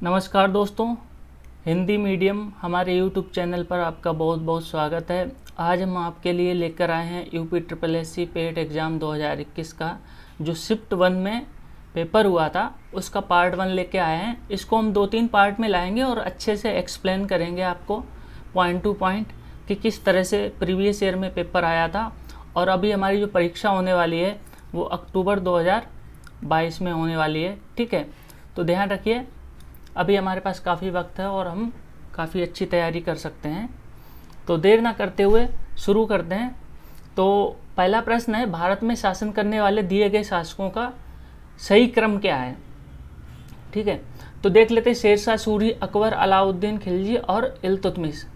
नमस्कार दोस्तों, हिंदी मीडियम हमारे यूट्यूब चैनल पर आपका बहुत बहुत स्वागत है। आज हम आपके लिए लेकर आए हैं यूपी ट्रिपल एससी पेट एग्ज़ाम 2021 का जो शिफ्ट 1 में पेपर हुआ था उसका पार्ट 1 लेके आए हैं। इसको हम 2-3 पार्ट में लाएंगे और अच्छे से एक्सप्लेन करेंगे आपको पॉइंट टू पॉइंट कि किस तरह से प्रीवियस ईयर में पेपर आया था और अभी हमारी जो परीक्षा होने वाली है वो अक्टूबर 2022 में होने वाली है। ठीक है, तो ध्यान रखिए, अभी हमारे पास काफ़ी वक्त है और हम काफ़ी अच्छी तैयारी कर सकते हैं। तो देर ना करते हुए शुरू करते हैं। तो पहला प्रश्न है, भारत में शासन करने वाले दिए गए शासकों का सही क्रम क्या है। ठीक है, तो देख लेते हैं शेरशाह सूरी, अकबर, अलाउद्दीन खिलजी और इल्तुतमिश।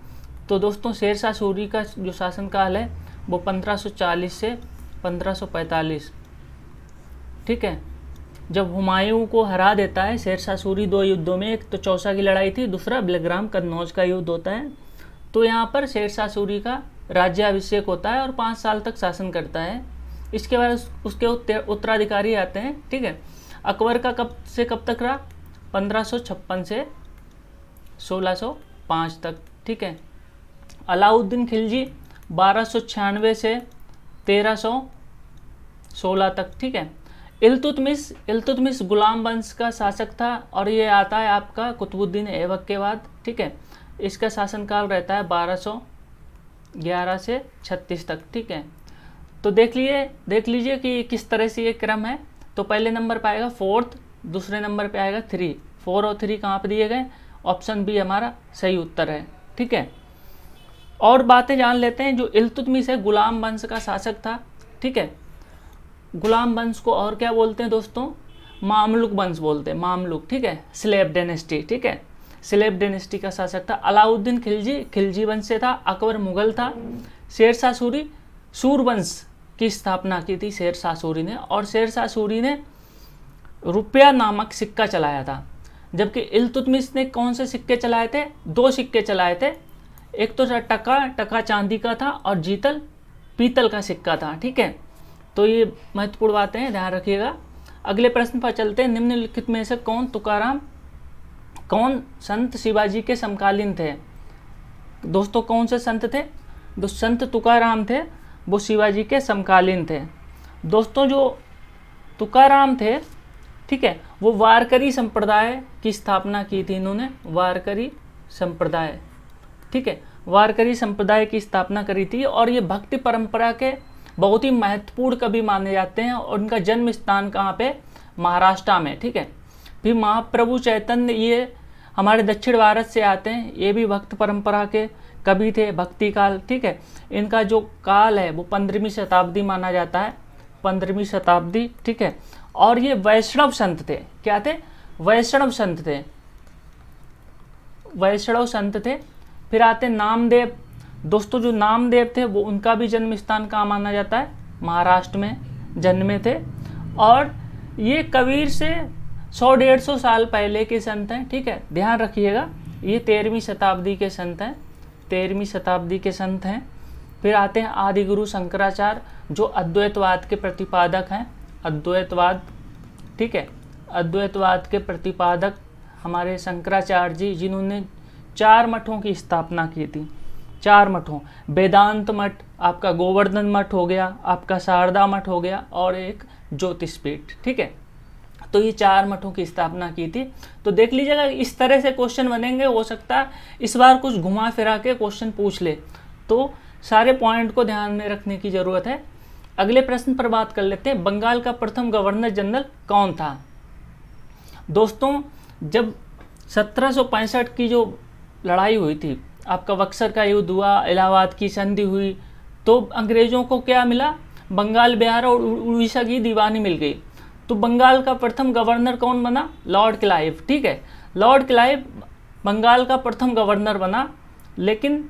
तो दोस्तों शेरशाह सूरी का जो शासनकाल है वो 1540 से 1545। ठीक है, जब हुमायूं को हरा देता है शेरशाह सूरी 2 युद्धों में, एक तो चौसा की लड़ाई थी, दूसरा बेलग्राम कन्नौज का युद्ध होता है। तो यहाँ पर शेरशाह सूरी का राज्याभिषेक होता है और 5 साल तक शासन करता है। इसके बाद उसके उत्तराधिकारी आते हैं। ठीक है, अकबर का कब से कब तक रहा, 1556 से 1605 तक। ठीक है, अलाउद्दीन खिलजी 1296 से 1316 तक। ठीक है, इल्तुतमिश गुलाम वंश का शासक था और ये आता है आपका कुतुबुद्दीन ऐबक के बाद। ठीक है, इसका शासनकाल रहता है 1211 से 36 तक। ठीक है, तो देख लीजिए कि किस तरह से ये क्रम है। तो पहले नंबर पे आएगा 4th, दूसरे नंबर पे आएगा 3। 4 और 3 कहाँ पे दिए गए, ऑप्शन बी हमारा सही उत्तर है। ठीक है, और बातें जान लेते हैं। जो इल्तुतमिश है गुलाम वंश का शासक था। ठीक है, गुलाम वंश को और क्या बोलते हैं दोस्तों, मामलुक वंश बोलते हैं, मामलुक। ठीक है, स्लेव डायनेस्टी। ठीक है, स्लेव डायनेस्टी का शासक था। अलाउद्दीन खिलजी वंश से था। अकबर मुगल था। शेरशाह सूरी सूरवंश की स्थापना की थी शेरशाह सूरी ने, और शेरशाह सूरी ने रुपया नामक सिक्का चलाया था। जबकि इल्तुतमिश ने कौन से सिक्के चलाए थे, 2 सिक्के चलाए थे। एक तो टका चांदी का था और जीतल पीतल का सिक्का था। ठीक है, तो ये महत्वपूर्ण बातें हैं, ध्यान रखिएगा। अगले प्रश्न पर चलते हैं। निम्नलिखित में से कौन संत शिवाजी के समकालीन थे। दोस्तों कौन से संत थे, जो संत तुकाराम थे वो शिवाजी के समकालीन थे। दोस्तों जो तुकाराम थे, ठीक है, वो वारकरी संप्रदाय की स्थापना की थी इन्होंने, वारकरी संप्रदाय। ठीक है, वारकरी संप्रदाय की स्थापना करी थी और ये भक्ति परंपरा के बहुत ही महत्वपूर्ण कवि माने जाते हैं और उनका जन्म स्थान कहाँ पे, महाराष्ट्र में। ठीक है, फिर महाप्रभु चैतन्य ये हमारे दक्षिण भारत से आते हैं, ये भी भक्त परंपरा के कवि थे, भक्ति काल। ठीक है, इनका जो काल है वो 15वीं शताब्दी माना जाता है, 15वीं शताब्दी। ठीक है, और ये वैष्णव संत थे। क्या थे, वैष्णव संत थे, वैष्णव संत थे। फिर आते नामदेव। दोस्तों जो नामदेव थे वो उनका भी जन्म स्थान कहाँ माना जाता है, महाराष्ट्र में जन्मे थे। और ये कबीर से 100-150 साल पहले के संत हैं। ठीक है, ध्यान रखिएगा, ये 13वीं शताब्दी के संत हैं, 13वीं शताब्दी के संत हैं। फिर आते हैं आदिगुरु शंकराचार्य, जो अद्वैतवाद के प्रतिपादक हैं, अद्वैतवाद। ठीक है, अद्वैतवाद के प्रतिपादक हमारे शंकराचार्य जी, जिन्होंने 4 मठों की स्थापना की थी, 4 मठों, वेदांत मठ, आपका गोवर्धन मठ हो गया, आपका शारदा मठ हो गया और एक ज्योतिषपीठ। ठीक है, तो ये 4 मठों की स्थापना की थी। तो देख लीजिएगा इस तरह से क्वेश्चन बनेंगे, हो सकता है इस बार कुछ घुमा फिरा के क्वेश्चन पूछ ले, तो सारे पॉइंट को ध्यान में रखने की जरूरत है। अगले प्रश्न पर बात कर लेते हैं। बंगाल का प्रथम गवर्नर जनरल कौन था। दोस्तों जब 1765 की जो लड़ाई हुई थी, आपका बक्सर का युद्ध हुआ, इलाहाबाद की संधि हुई, तो अंग्रेजों को क्या मिला, बंगाल, बिहार और उड़ीसा की दीवानी मिल गई। तो बंगाल का प्रथम गवर्नर कौन बना, लॉर्ड क्लाइव। ठीक है, लॉर्ड क्लाइव बंगाल का प्रथम गवर्नर बना। लेकिन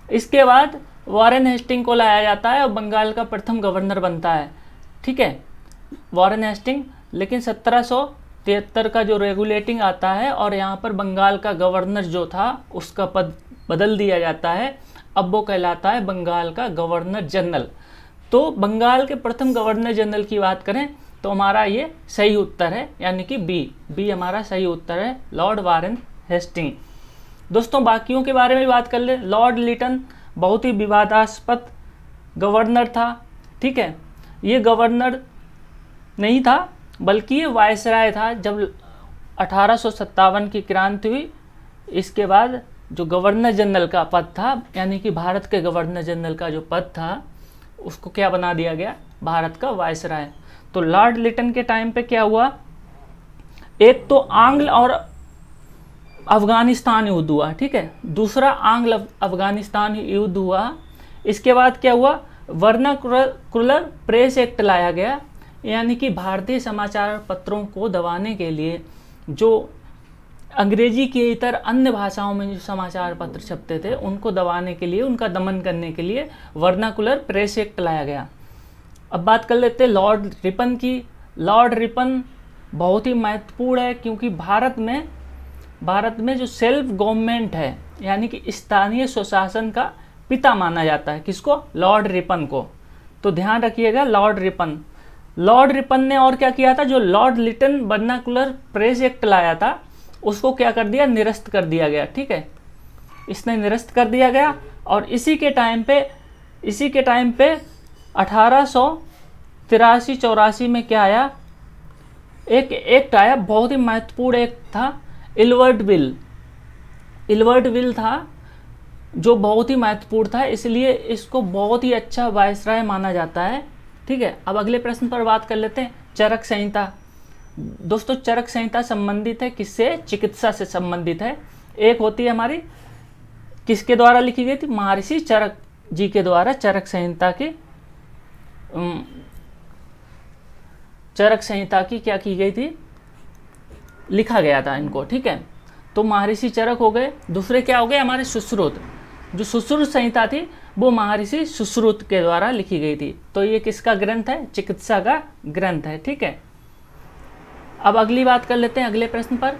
इसके बाद वॉरेन हेस्टिंग को लाया जाता है और बंगाल का प्रथम गवर्नर बनता है। ठीक है, वॉरेन हेस्टिंग। लेकिन 1773 का जो रेगुलेटिंग आता है और यहाँ पर बंगाल का गवर्नर जो था उसका पद बदल दिया जाता है, अब वो कहलाता है बंगाल का गवर्नर जनरल। तो बंगाल के प्रथम गवर्नर जनरल की बात करें तो हमारा ये सही उत्तर है, यानी कि बी हमारा सही उत्तर है, लॉर्ड वारेन हेस्टिंग। दोस्तों बाकियों के बारे में बात कर ले। लॉर्ड लिटन बहुत ही विवादास्पद गवर्नर था, ठीक है। ये गवर्नर नहीं था बल्कि ये वायसराय था। जब 1857 की क्रांति हुई, इसके बाद जो गवर्नर जनरल का पद था, यानी कि भारत के गवर्नर जनरल का जो पद था, उसको क्या बना दिया गया, भारत का वायसराय। तो लॉर्ड लिटन के टाइम पे क्या हुआ, एक तो आंग्ल और अफगानिस्तान युद्ध हुआ, ठीक है। दूसरा आंग्ल अफगानिस्तान युद्ध हुआ। इसके बाद क्या हुआ, वर्नाकुलर प्रेस एक्ट लाया गया, यानी कि भारतीय समाचार पत्रों को दबाने के लिए जो अंग्रेजी के इतर अन्य भाषाओं में जो समाचार पत्र छपते थे उनको दबाने के लिए, उनका दमन करने के लिए वर्नाकुलर प्रेस एक्ट लाया गया। अब बात कर लेते हैं लॉर्ड रिपन की। लॉर्ड रिपन बहुत ही महत्वपूर्ण है, क्योंकि भारत में जो सेल्फ गवर्नमेंट है, यानी कि स्थानीय स्वशासन का पिता माना जाता है। किसको, लॉर्ड रिपन को। तो ध्यान रखिएगा, लॉर्ड रिपन ने और क्या किया था, जो Lord Lytton vernacular press act लाया था उसको क्या कर दिया, निरस्त कर दिया गया, ठीक है। इसने निरस्त कर दिया गया। और इसी के टाइम पे 1883-84 में क्या आया, एक एक्ट आया, बहुत ही महत्वपूर्ण एक्ट था, इलवर्ट बिल था, जो बहुत ही महत्वपूर्ण था, इसलिए इसको बहुत ही अच्छा वायसराय माना जाता है, ठीक है। अब अगले प्रश्न पर बात कर लेते हैं, चरक संहिता। दोस्तों चरक संहिता संबंधित है किससे, चिकित्सा से संबंधित है। एक होती है हमारी, किसके द्वारा लिखी गई थी, महर्षि चरक जी के द्वारा चरक संहिता की क्या की गई थी, लिखा गया था इनको, ठीक है। तो महर्षि चरक हो गए। दूसरे क्या हो गए, हमारे सुश्रुत। जो सुश्रुत संहिता थी वो महर्षि सुश्रुत के द्वारा लिखी गई थी। तो ये किसका ग्रंथ है, चिकित्सा का ग्रंथ है, ठीक है। अब अगली बात कर लेते हैं अगले प्रश्न पर,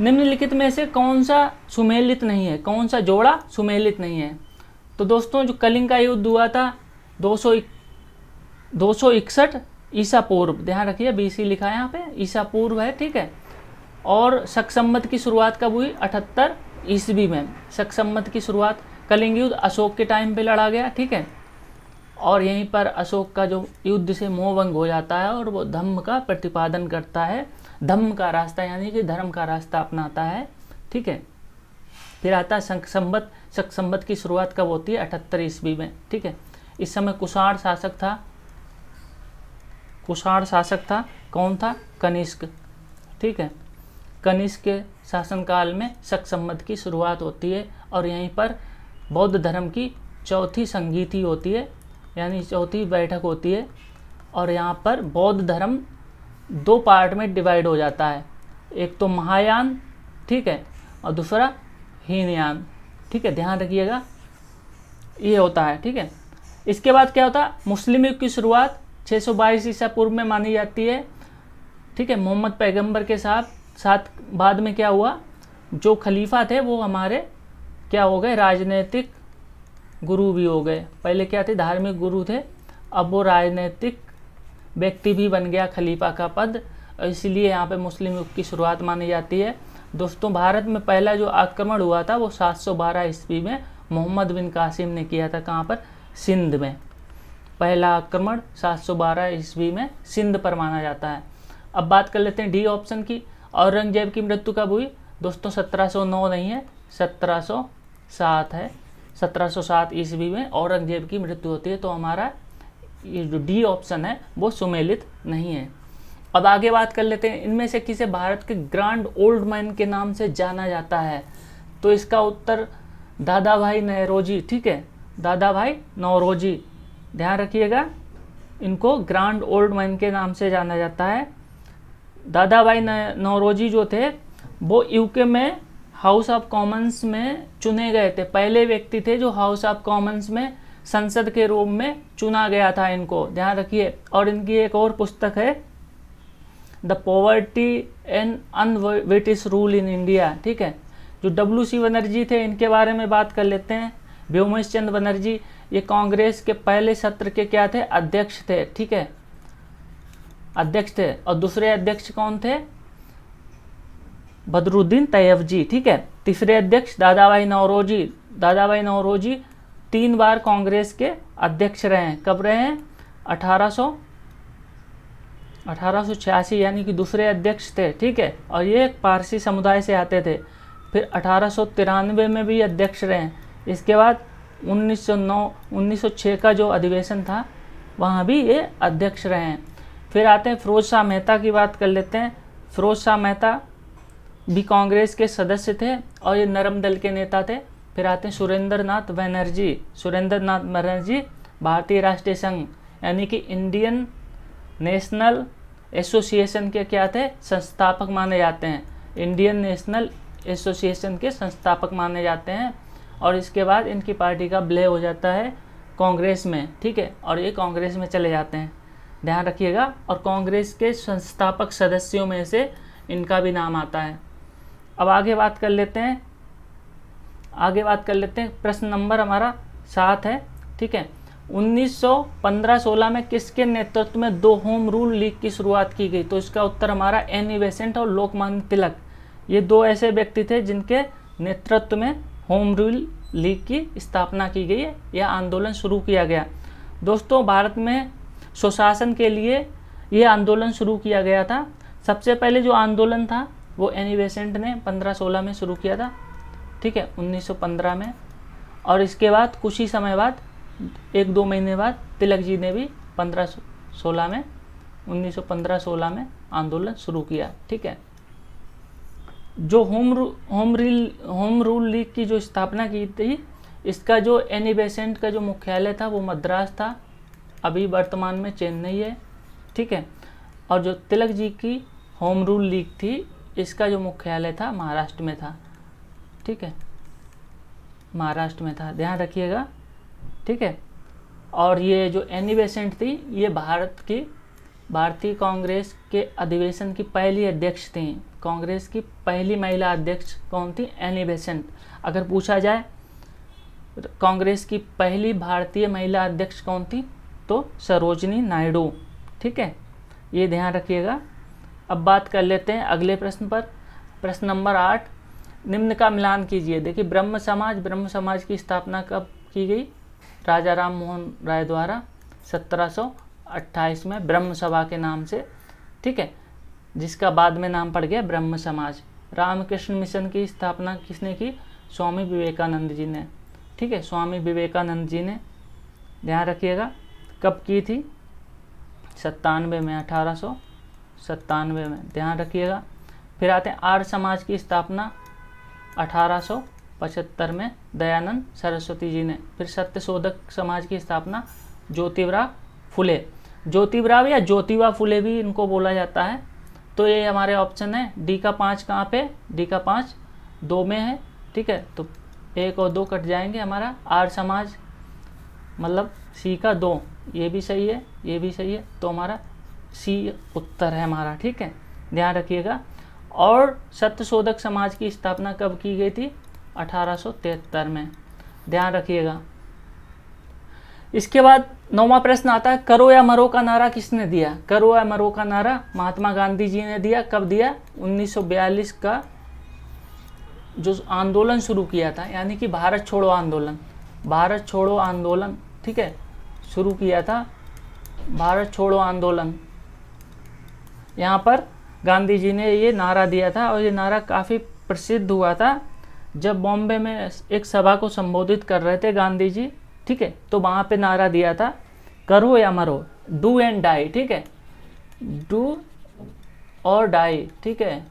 निम्नलिखित में से कौन सा सुमेलित नहीं है, कौन सा जोड़ा सुमेलित नहीं है। तो दोस्तों जो कलिंग का युद्ध हुआ था 261 ईसा पूर्व, ध्यान रखिए BC लिखा है यहाँ पे, ईसा पूर्व है, ठीक है। और शक संवत की शुरुआत कब हुई, 78 ईस्वी में शक संवत की शुरुआत। कलिंग युद्ध अशोक के टाइम पे लड़ा गया, ठीक है। और यहीं पर अशोक का जो युद्ध से मोहभंग हो जाता है और वो धम्म का प्रतिपादन करता है, धम्म का रास्ता यानी कि धर्म का रास्ता अपनाता है, ठीक है। फिर आता है शक संवत की शुरुआत कब होती है, 78 ईस्वी में, ठीक है। इस समय कुषाण शासक था, कौन था, कनिष्क, ठीक है। कनिष्क के शासनकाल में शक संवत की शुरुआत होती है और यहीं पर बौद्ध धर्म की चौथी संगीति होती है, यानी चौथी बैठक होती है। और यहाँ पर बौद्ध धर्म 2 पार्ट में डिवाइड हो जाता है, एक तो महायान, ठीक है, और दूसरा हीनयान, ठीक है, ध्यान रखिएगा, ये होता है, ठीक है। इसके बाद क्या होता है, मुस्लिम युग की शुरुआत 622 ईसा पूर्व में मानी जाती है, ठीक है। मोहम्मद पैगंबर के साथ बाद में क्या हुआ, जो खलीफा थे वो हमारे क्या हो गए, राजनीतिक गुरु भी हो गए। पहले क्या थे, धार्मिक गुरु थे, अब वो राजनीतिक व्यक्ति भी बन गया खलीफा का पद, इसलिए यहाँ पे मुस्लिम युग की शुरुआत मानी जाती है। दोस्तों भारत में पहला जो आक्रमण हुआ था वो 712 ईस्वी में मोहम्मद बिन कासिम ने किया था, कहाँ पर, सिंध में। पहला आक्रमण 712 ईस्वी में सिंध पर माना जाता है। अब बात कर लेते हैं डी ऑप्शन की, औरंगजेब की मृत्यु कब हुई। दोस्तों 1709 नहीं है, 1707 है, 1707 ईस्वी में औरंगजेब की मृत्यु होती है। तो हमारा ये जो डी ऑप्शन है वो सुमेलित नहीं है। अब आगे बात कर लेते हैं, इनमें से किसे भारत के ग्रैंड ओल्ड मैन के नाम से जाना जाता है। तो इसका उत्तर दादा भाई नौरोजी, ठीक है, दादा भाई नौरोजी, ध्यान रखिएगा, इनको ग्रैंड ओल्ड मैन के नाम से जाना जाता है। दादा भाई नौरोजी जो थे वो यूके में हाउस ऑफ कॉमन्स में चुने गए थे, पहले व्यक्ति थे जो हाउस ऑफ कॉमन्स में संसद के रूप में चुना गया था, इनको ध्यान रखिए। और इनकी एक और पुस्तक है the poverty and un-British rule in India, ठीक है। जो WC बनर्जी थे इनके बारे में बात कर लेते हैं। व्योमेश चंद्र बनर्जी ये कांग्रेस के पहले सत्र के क्या थे, अध्यक्ष थे, ठीक है। अध्यक्ष थे, और दूसरे अध्यक्ष कौन थे? बदरुद्दीन तैयबजी, ठीक है। तीसरे अध्यक्ष दादाभाई नौरोजी। दादाभाई नौरोजी 3 बार कांग्रेस के अध्यक्ष रहे हैं। कब रहे हैं? 1886 यानी कि दूसरे अध्यक्ष थे, ठीक है। और ये पारसी समुदाय से आते थे। फिर 1893 में भी अध्यक्ष रहे हैं। इसके बाद 1906 का जो अधिवेशन था वहाँ भी ये अध्यक्ष रहे हैं। फिर आते हैं फिरोज शाह मेहता की बात कर लेते हैं। फिरोज शाह मेहता भी कांग्रेस के सदस्य थे और ये नरम दल के नेता थे। फिर आते हैं सुरेंद्र नाथ बनर्जी। सुरेंद्र नाथ बनर्जी भारतीय राष्ट्रीय संघ यानी कि इंडियन नेशनल एसोसिएशन के क्या थे? संस्थापक माने जाते हैं। इंडियन नेशनल एसोसिएशन के संस्थापक माने जाते हैं। और इसके बाद इनकी पार्टी का विलय हो जाता है कांग्रेस में, ठीक है। और ये कांग्रेस में चले जाते हैं, ध्यान रखिएगा। और कांग्रेस के संस्थापक सदस्यों में से इनका भी नाम आता है। अब आगे बात कर लेते हैं। प्रश्न नंबर हमारा 7 है, ठीक है। 1915-16 में किसके नेतृत्व में 2 होम रूल लीग की शुरुआत की गई? तो इसका उत्तर हमारा एनी बेसेंट और लोकमान्य तिलक, ये 2 ऐसे व्यक्ति थे जिनके नेतृत्व में होम रूल लीग की स्थापना की गई है या आंदोलन शुरू किया गया। दोस्तों, भारत में सुशासन के लिए ये आंदोलन शुरू किया गया था। सबसे पहले जो आंदोलन था वो एनी बेसेंट ने 1516 में शुरू किया था, ठीक है, 1915 में। और इसके बाद कुछ ही समय बाद 1-2 महीने बाद तिलक जी ने भी 1915-16 में आंदोलन शुरू किया, ठीक है। जो होम रूल लीग की जो स्थापना की थी, इसका जो एनी बेसेंट का जो मुख्यालय था वो मद्रास था, अभी वर्तमान में चेन्नई है, ठीक है। और जो तिलक जी की होम रूल लीग थी, इसका जो मुख्यालय था महाराष्ट्र में था, ठीक है, महाराष्ट्र में था, ध्यान रखिएगा, ठीक है। और ये जो एनी बेसेंट थी, ये भारतीय कांग्रेस के अधिवेशन की पहली अध्यक्ष थी। कांग्रेस की पहली महिला अध्यक्ष कौन थी? Annie Besant. अगर पूछा जाए कांग्रेस की पहली भारतीय महिला अध्यक्ष कौन थी, तो सरोजनी नायडू, ठीक है, ये ध्यान रखिएगा। अब बात कर लेते हैं अगले प्रश्न पर। प्रश्न नंबर 8, निम्न का मिलान कीजिए। देखिए, ब्रह्म समाज की स्थापना कब की गई? राजा राम मोहन राय द्वारा 1728 में ब्रह्म सभा के नाम से, ठीक है, जिसका बाद में नाम पड़ गया ब्रह्म समाज। रामकृष्ण मिशन की स्थापना किसने की? स्वामी विवेकानंद जी ने, ठीक है, स्वामी विवेकानंद जी ने, ध्यान रखिएगा। कब की थी? 97 में, 1897 में, ध्यान रखिएगा। फिर आते हैं आर्य समाज की स्थापना 1875 में दयानंद सरस्वती जी ने। फिर सत्यशोधक समाज की स्थापना ज्योतिबा फुले, ज्योतिबा या ज्योतिबा फुले भी इनको बोला जाता है। तो ये हमारे ऑप्शन है। डी का 5 कहाँ पे? डी का 5 2 में है, ठीक है, तो 1 और 2 कट जाएंगे हमारा। आर्य समाज मतलब सी का 2, ये भी सही है, ये भी सही है, तो हमारा सी उत्तर है हमारा, ठीक है, ध्यान रखिएगा। और सत्यशोधक समाज की स्थापना कब की गई थी? 1873 में, ध्यान रखिएगा। इसके बाद 9वां प्रश्न आता है, करो या मरो का नारा किसने दिया? करो या मरो का नारा महात्मा गांधी जी ने दिया। कब दिया? 1942 का जो आंदोलन शुरू किया था, यानी कि भारत छोड़ो आंदोलन, ठीक है, शुरू किया था भारत छोड़ो आंदोलन। यहाँ पर गांधी जी ने ये नारा दिया था और ये नारा काफ़ी प्रसिद्ध हुआ था। जब बॉम्बे में एक सभा को संबोधित कर रहे थे गांधी जी, ठीक है, तो वहाँ पे नारा दिया था, करो या मरो, डू एंड डाई, ठीक है, डू और डाई, ठीक है,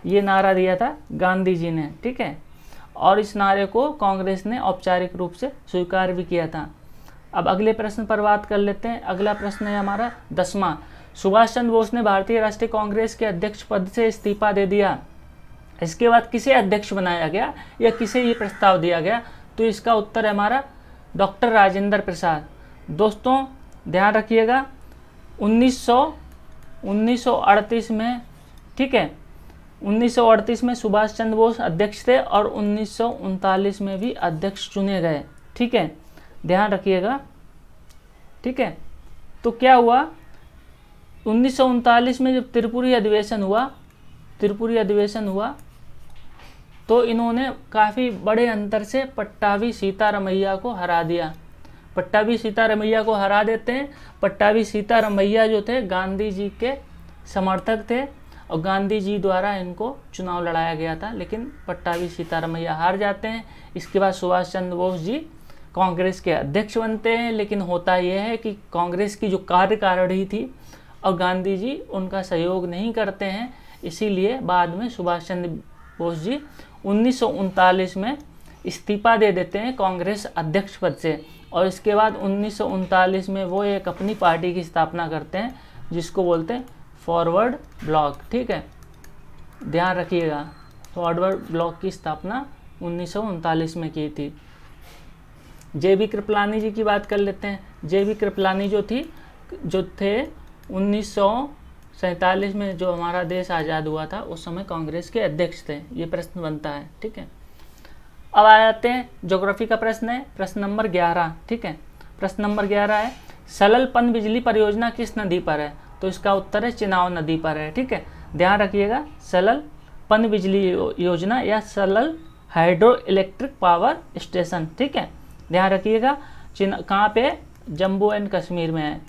ये नारा दिया था गांधी जी ने, ठीक है। और इस नारे को कांग्रेस ने औपचारिक रूप से स्वीकार भी किया था। अब अगले प्रश्न पर बात कर लेते हैं। अगला प्रश्न है हमारा 10वां, सुभाष चंद्र बोस ने भारतीय राष्ट्रीय कांग्रेस के अध्यक्ष पद से इस्तीफा दे दिया। इसके बाद किसे अध्यक्ष बनाया गया या किसे ये प्रस्ताव दिया गया? तो इसका उत्तर है हमारा डॉक्टर राजेंद्र प्रसाद। दोस्तों ध्यान रखिएगा, 1938 में, ठीक है, 1938 में सुभाष चंद्र बोस अध्यक्ष थे और 1939 में भी अध्यक्ष चुने गए, ठीक है, ध्यान रखिएगा, ठीक है। तो क्या हुआ 1939 में जब त्रिपुरी अधिवेशन हुआ तो इन्होंने काफ़ी बड़े अंतर से पट्टाभी सीतारामैया को हरा दिया। पट्टाभी सीतारामैया को हरा देते हैं। पट्टाभी सीतारामैया जो थे गांधी जी के समर्थक थे और गांधी जी द्वारा इनको चुनाव लड़ाया गया था, लेकिन पट्टाभी सीतारामैया हार जाते हैं। इसके बाद सुभाष चंद्र बोस जी कांग्रेस के अध्यक्ष बनते हैं, लेकिन होता यह है कि कांग्रेस की जो कार्यकारिणी थी और गांधी जी उनका सहयोग नहीं करते हैं, इसीलिए बाद में सुभाष चंद्र बोस जी 1939 में इस्तीफा दे देते हैं कांग्रेस अध्यक्ष पद से। और इसके बाद 1939 में वो एक अपनी पार्टी की स्थापना करते हैं जिसको बोलते हैं फॉरवर्ड ब्लॉक। ठीक है, ध्यान रखिएगा, फॉरवर्ड ब्लॉक की स्थापना 1939 में की थी। जे.बी. कृपलानी जी की बात कर लेते हैं। जे.बी. कृपलानी जो थे 1947 में जो हमारा देश आज़ाद हुआ था उस समय कांग्रेस के अध्यक्ष थे। ये प्रश्न बनता है। ठीक है, अब आ जाते हैं ज्योग्राफी का प्रश्न है, प्रश्न नंबर 11। ठीक है, प्रश्न नंबर 11 है सलल पन बिजली परियोजना किस नदी पर है? तो इसका उत्तर है चिनाव नदी पर है। ठीक है, ध्यान रखिएगा, सलल पन बिजली योजना या Salal hydro electric power station. ठीक है, ध्यान रखिएगा, कहाँ पे? जम्मू एंड कश्मीर में है,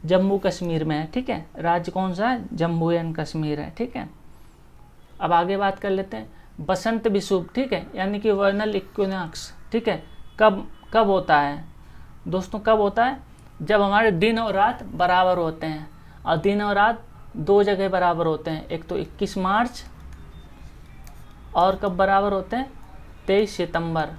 जम्मू कश्मीर में है। ठीक है, राज्य कौन सा है? जम्मू एंड कश्मीर है। ठीक है, अब आगे बात कर लेते हैं बसंत विषुव। ठीक है, यानी कि वर्नल इक्विनॉक्स। ठीक है, कब होता है दोस्तों? कब होता है? जब हमारे दिन और रात बराबर होते हैं, और दिन और रात दो जगह बराबर होते हैं। एक तो 21 मार्च और कब बराबर होते हैं? 23 सितंबर।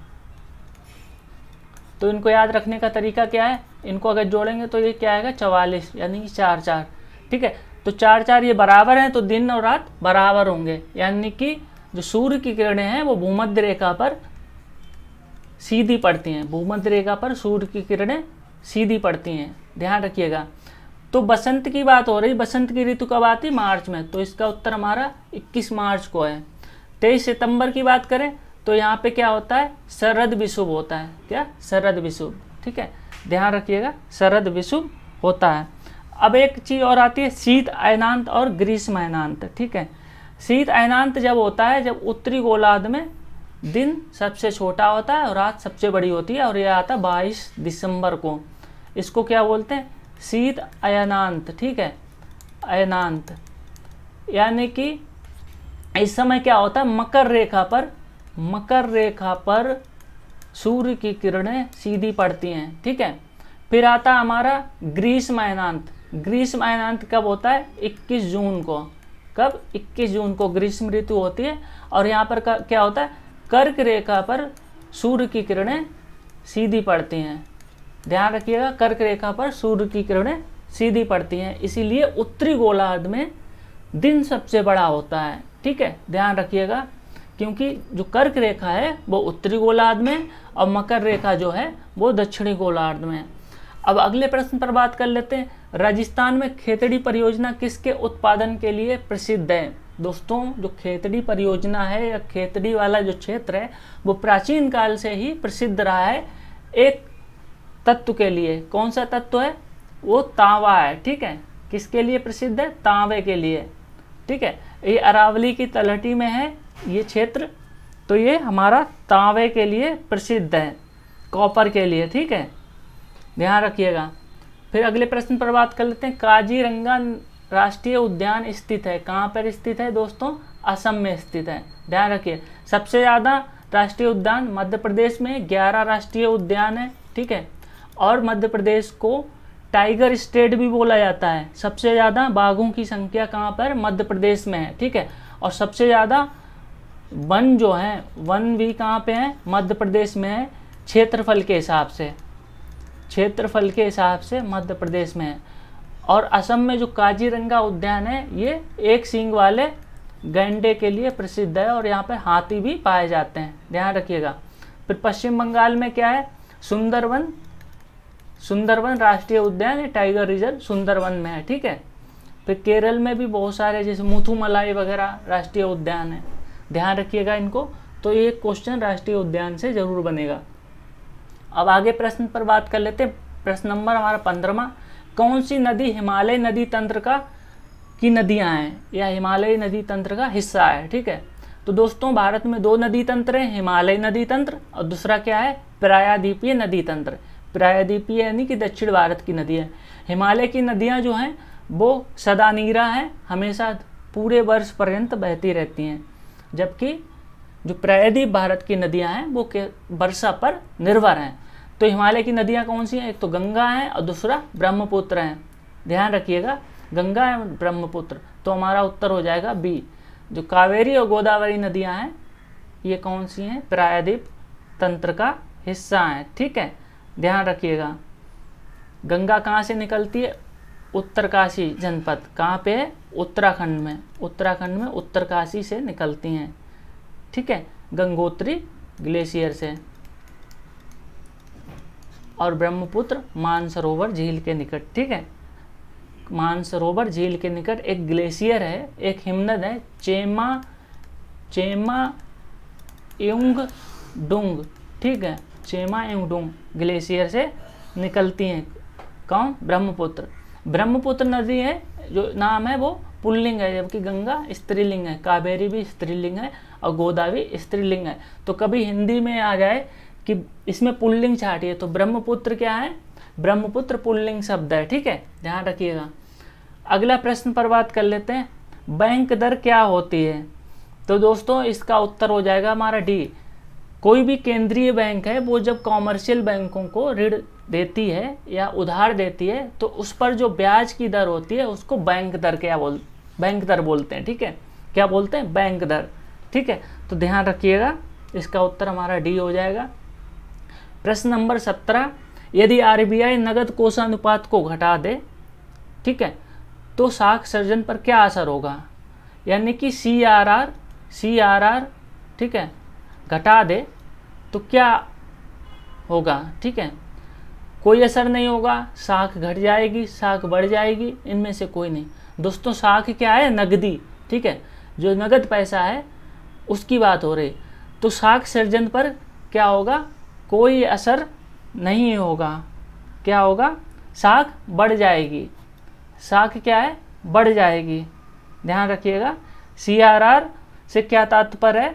तो इनको याद रखने का तरीका क्या है? इनको अगर जोड़ेंगे तो ये क्या आएगा? 44, यानी कि 4-4। ठीक है, तो 4-4 ये बराबर हैं तो दिन और रात बराबर होंगे, यानी कि जो सूर्य की किरणें हैं वो भूमध्य रेखा पर सीधी पड़ती हैं। भूमध्य रेखा पर सूर्य की किरणें सीधी पड़ती हैं, ध्यान रखिएगा। तो बसंत की बात हो रही, बसंत की ऋतु कब आती? मार्च में। तो इसका उत्तर हमारा 21 मार्च को है। 23 सितंबर की बात करें तो यहाँ पे क्या होता है? शरद विषुव होता है। क्या? शरद विषुव। ठीक है, ध्यान रखिएगा, शरद विषुव होता है। अब एक चीज़ और आती है शीत अयनांत और ग्रीष्म अयनांत। ठीक है, शीत अयनांत जब होता है जब उत्तरी गोलार्ध में दिन सबसे छोटा होता है और रात सबसे बड़ी होती है, और यह आता है 22 दिसंबर को। इसको क्या बोलते हैं? शीत अयनांत। ठीक है, अयनांत, यानी कि इस समय क्या होता है? मकर रेखा पर सूर्य की किरणें सीधी पड़ती हैं। ठीक है, फिर आता हमारा ग्रीष्म अयनांत। ग्रीष्म अयनांत कब होता है? 21 जून को। कब? 21 जून को ग्रीष्म ऋतु होती है, और यहाँ पर क्या होता है? कर्क रेखा पर सूर्य की किरणें सीधी पड़ती हैं। ध्यान रखिएगा, कर्क रेखा पर सूर्य की किरणें सीधी पड़ती हैं, इसीलिए उत्तरी गोलार्ध में दिन सबसे बड़ा होता है। ठीक है, ध्यान रखिएगा, क्योंकि जो कर्क रेखा है वो उत्तरी गोलार्ध में और मकर रेखा जो है वो दक्षिणी गोलार्ध में। अब अगले प्रश्न पर बात कर लेते हैं। राजस्थान में खेतड़ी परियोजना किसके उत्पादन के लिए प्रसिद्ध है? दोस्तों, जो खेतड़ी परियोजना है या खेतड़ी वाला जो क्षेत्र है वो प्राचीन काल से ही प्रसिद्ध रहा है एक तत्व के लिए। कौन सा तत्व है? वो तांबा है। ठीक है, किसके लिए प्रसिद्ध है? तांबे के लिए। ठीक है, ये अरावली की तलहटी में है ये क्षेत्र, तो ये हमारा तांबे के लिए प्रसिद्ध है, कॉपर के लिए। ठीक है, ध्यान रखिएगा। फिर अगले प्रश्न पर बात कर लेते हैं। काजीरंगा राष्ट्रीय उद्यान स्थित है, कहाँ पर स्थित है दोस्तों? असम में स्थित है, ध्यान रखिए। सबसे ज़्यादा राष्ट्रीय उद्यान मध्य प्रदेश में 11 राष्ट्रीय उद्यान है। ठीक है, और मध्य प्रदेश को टाइगर स्टेट भी बोला जाता है। सबसे ज़्यादा बाघों की संख्या कहाँ पर? मध्य प्रदेश में है। ठीक है, और सबसे ज़्यादा वन जो है, वन भी कहाँ पे है? मध्य प्रदेश में है। क्षेत्रफल के हिसाब से, क्षेत्रफल के हिसाब से मध्य प्रदेश में है। और असम में जो काजीरंगा उद्यान है ये एक सींग वाले गैंडे के लिए प्रसिद्ध है, और यहाँ पे हाथी भी पाए जाते हैं, ध्यान रखिएगा। फिर पश्चिम बंगाल में क्या है? सुंदरवन राष्ट्रीय उद्यान या टाइगर रिजर्व सुंदरवन में है। ठीक है, फिर केरल में भी बहुत सारे जैसे मुथुमलाई वगैरह राष्ट्रीय उद्यान है, ध्यान रखिएगा इनको। तो ये क्वेश्चन राष्ट्रीय उद्यान से जरूर बनेगा। अब आगे प्रश्न पर बात कर लेते हैं। प्रश्न नंबर हमारा 15वां। कौन सी नदी हिमालय नदी तंत्र की नदियां हैं या हिमालयी नदी तंत्र का हिस्सा है। ठीक है, तो दोस्तों भारत में 2 नदी तंत्र हैं, हिमालय नदी तंत्र और दूसरा क्या है, प्रायद्वीपीय नदी तंत्र। प्रायद्वीपीय यानी कि दक्षिण भारत की नदी है। हिमालय की नदियां जो हैं वो सदानीरा हैं, हमेशा पूरे वर्ष पर्यंत बहती रहती हैं, जबकि जो प्रायद्वीप भारत की नदियां हैं वो वर्षा पर निर्भर हैं। तो हिमालय की नदियां कौन सी हैं, एक तो गंगा है और दूसरा ब्रह्मपुत्र है। ध्यान रखिएगा, गंगा है ब्रह्मपुत्र, तो हमारा उत्तर हो जाएगा बी। जो कावेरी और गोदावरी नदियां हैं ये कौन सी हैं, प्रायद्वीप तंत्र का हिस्सा हैं। ठीक है, ध्यान रखिएगा। गंगा कहाँ से निकलती है, उत्तरकाशी जनपद, कहाँ पे है, उत्तराखंड में। उत्तराखंड में उत्तरकाशी से निकलती हैं। ठीक है, गंगोत्री ग्लेशियर से। और ब्रह्मपुत्र मानसरोवर झील के निकट। ठीक है, मानसरोवर झील के निकट एक ग्लेशियर है, एक हिमनद है, चेमायुंगडुंग। ठीक है, चेमायुंगडुंग ग्लेशियर से निकलती हैं। कौन, ब्रह्मपुत्र। ब्रह्मपुत्र नदी है जो नाम है वो पुल्लिंग है, जबकि गंगा स्त्रीलिंग है, कावेरी भी स्त्रीलिंग है और गोदावरी स्त्रीलिंग है। तो कभी हिंदी में आ जाए कि इसमें पुल्लिंग छाटिए तो ब्रह्मपुत्र क्या है, ब्रह्मपुत्र पुल्लिंग शब्द है। ठीक है, ध्यान रखिएगा। अगला प्रश्न पर बात कर लेते हैं, बैंक दर क्या होती है। तो दोस्तों इसका उत्तर हो जाएगा हमारा डी। कोई भी केंद्रीय बैंक है वो जब कॉमर्शियल बैंकों को ऋण देती है या उधार देती है तो उस पर जो ब्याज की दर होती है उसको बैंक दर बैंक दर बोलते हैं। ठीक है, क्या बोलते हैं, बैंक दर। ठीक है, तो ध्यान रखिएगा, इसका उत्तर हमारा डी हो जाएगा। प्रश्न नंबर 17, यदि आरबीआई नगद कोषानुपात को घटा दे, ठीक है, तो साख सर्जन पर क्या असर होगा। यानी कि CRR ठीक है घटा दे तो क्या होगा। ठीक है, कोई असर नहीं होगा, साख घट जाएगी, साख बढ़ जाएगी, इनमें से कोई नहीं। दोस्तों साख क्या है, नगदी। ठीक है, जो नगद पैसा है उसकी बात हो रही। तो साख सर्जन पर क्या होगा, कोई असर नहीं होगा। क्या होगा, साख बढ़ जाएगी। साख क्या है, बढ़ जाएगी। ध्यान रखिएगा। CRR से क्या तात्पर्य है,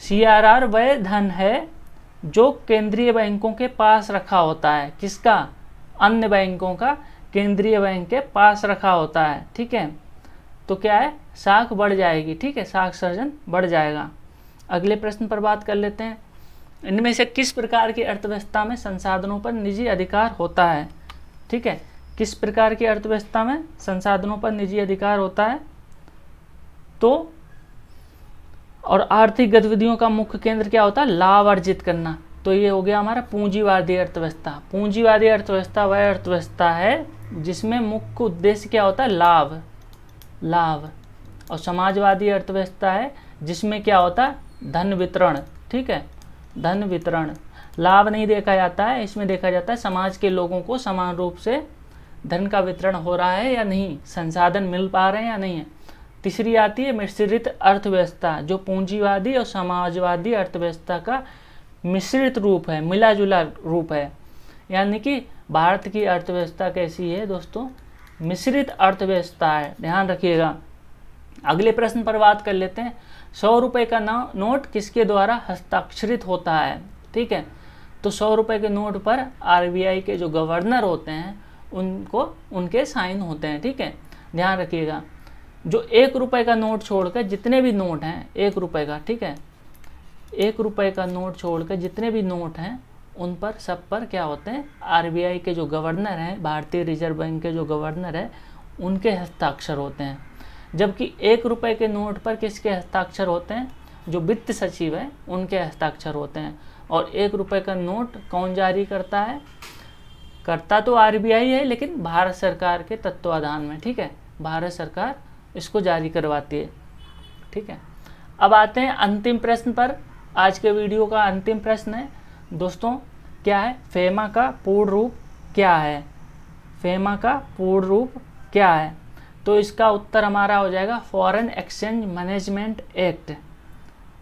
CRR वह धन है जो केंद्रीय बैंकों के पास रखा होता है। किसका, अन्य बैंकों का केंद्रीय बैंक के पास रखा होता है। ठीक है, तो क्या है, साख बढ़ जाएगी। ठीक है, साख सर्जन बढ़ जाएगा। अगले प्रश्न पर बात कर लेते हैं, इनमें से किस प्रकार की अर्थव्यवस्था में संसाधनों पर निजी अधिकार होता है। ठीक है, किस प्रकार की अर्थव्यवस्था में संसाधनों पर निजी अधिकार होता है। तो और आर्थिक गतिविधियों का मुख्य केंद्र क्या होता है, लाभ अर्जित करना। तो ये हो गया हमारा पूंजीवादी अर्थव्यवस्था। पूंजीवादी अर्थव्यवस्था वह अर्थव्यवस्था है जिसमें मुख्य उद्देश्य क्या होता है, लाभ। और समाजवादी अर्थव्यवस्था है जिसमें क्या होता है, धन वितरण। ठीक है, धन वितरण। लाभ नहीं देखा जाता है, इसमें देखा जाता है समाज के लोगों को समान रूप से धन का वितरण हो रहा है या नहीं, संसाधन मिल पा रहे हैं या नहीं है। तीसरी आती है मिश्रित अर्थव्यवस्था, जो पूंजीवादी और समाजवादी अर्थव्यवस्था का मिश्रित रूप है, मिला जुला रूप है। यानी कि भारत की अर्थव्यवस्था कैसी है दोस्तों, मिश्रित अर्थव्यवस्था है। ध्यान रखिएगा। अगले प्रश्न पर बात कर लेते हैं, 100 रुपये का नोट किसके द्वारा हस्ताक्षरित होता है। ठीक है, तो 100 रुपये के नोट पर RBI के जो गवर्नर होते हैं उनके साइन होते हैं। ठीक है, ध्यान रखिएगा। जो 1 रुपये का नोट छोड़कर जितने भी नोट हैं, 1 रुपये का, ठीक है, 1 रुपये का नोट छोड़कर जितने भी नोट हैं उन पर सब पर क्या होते हैं, RBI के जो गवर्नर हैं, भारतीय रिजर्व बैंक के जो गवर्नर हैं उनके हस्ताक्षर होते हैं। जबकि 1 रुपये के नोट पर किसके हस्ताक्षर होते हैं, जो वित्त सचिव हैं उनके हस्ताक्षर होते हैं। और 1 रुपये का नोट कौन जारी करता है, करता तो RBI है लेकिन भारत सरकार के तत्वाधान में। ठीक है, भारत सरकार इसको जारी करवाती है। ठीक है, अब आते हैं अंतिम प्रश्न पर। आज के वीडियो का अंतिम प्रश्न है दोस्तों, क्या है, फेमा का पूर्ण रूप क्या है। फेमा का पूर्ण रूप क्या है, तो इसका उत्तर हमारा हो जाएगा फॉरेन एक्सचेंज मैनेजमेंट एक्ट।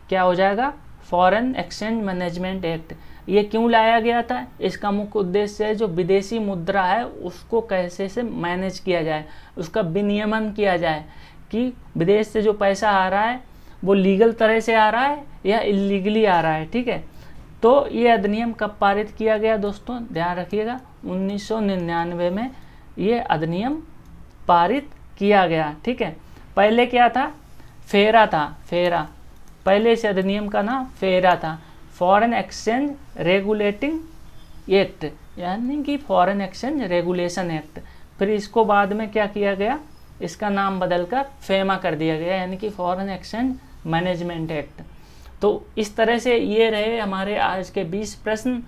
क्या हो जाएगा, फॉरेन एक्सचेंज मैनेजमेंट एक्ट। ये क्यों लाया गया था? इसका मुख्य उद्देश्य है जो विदेशी मुद्रा है उसको कैसे से मैनेज किया जाए, उसका विनियमन किया जाए कि विदेश से जो पैसा आ रहा है वो लीगल तरह से आ रहा है या इलीगली आ रहा है। ठीक है, तो ये अधिनियम कब पारित किया गया दोस्तों, ध्यान रखिएगा, 1999 में ये अधिनियम पारित किया गया। ठीक है, पहले क्या था? फेरा था, फेरा, पहले इस अधिनियम का नाम फेरा था, फॉरेन एक्सचेंज रेगुलेटिंग एक्ट, यानी कि फॉरेन एक्सचेंज रेगुलेशन एक्ट। फिर इसको बाद में क्या किया गया, इसका नाम बदलकर फेमा कर दिया गया, यानी कि फॉरेन एक्सचेंज मैनेजमेंट एक्ट। तो इस तरह से ये रहे हमारे आज के 20 प्रश्न,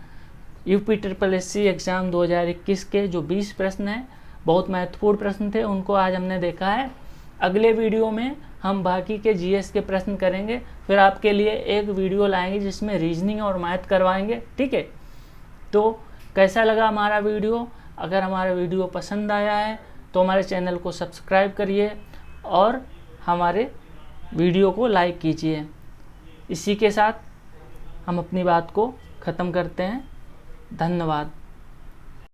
यूपी SSC एग्ज़ाम 2021 के जो 20 प्रश्न हैं, बहुत महत्वपूर्ण प्रश्न थे, उनको आज हमने देखा है। अगले वीडियो में हम बाकी के GS के प्रश्न करेंगे, फिर आपके लिए एक वीडियो लाएंगे जिसमें रीजनिंग और मैथ करवाएंगे। ठीक है, तो कैसा लगा हमारा वीडियो? अगर हमारा वीडियो पसंद आया है तो हमारे चैनल को सब्सक्राइब करिए और हमारे वीडियो को लाइक कीजिए। इसी के साथ हम अपनी बात को ख़त्म करते हैं। धन्यवाद।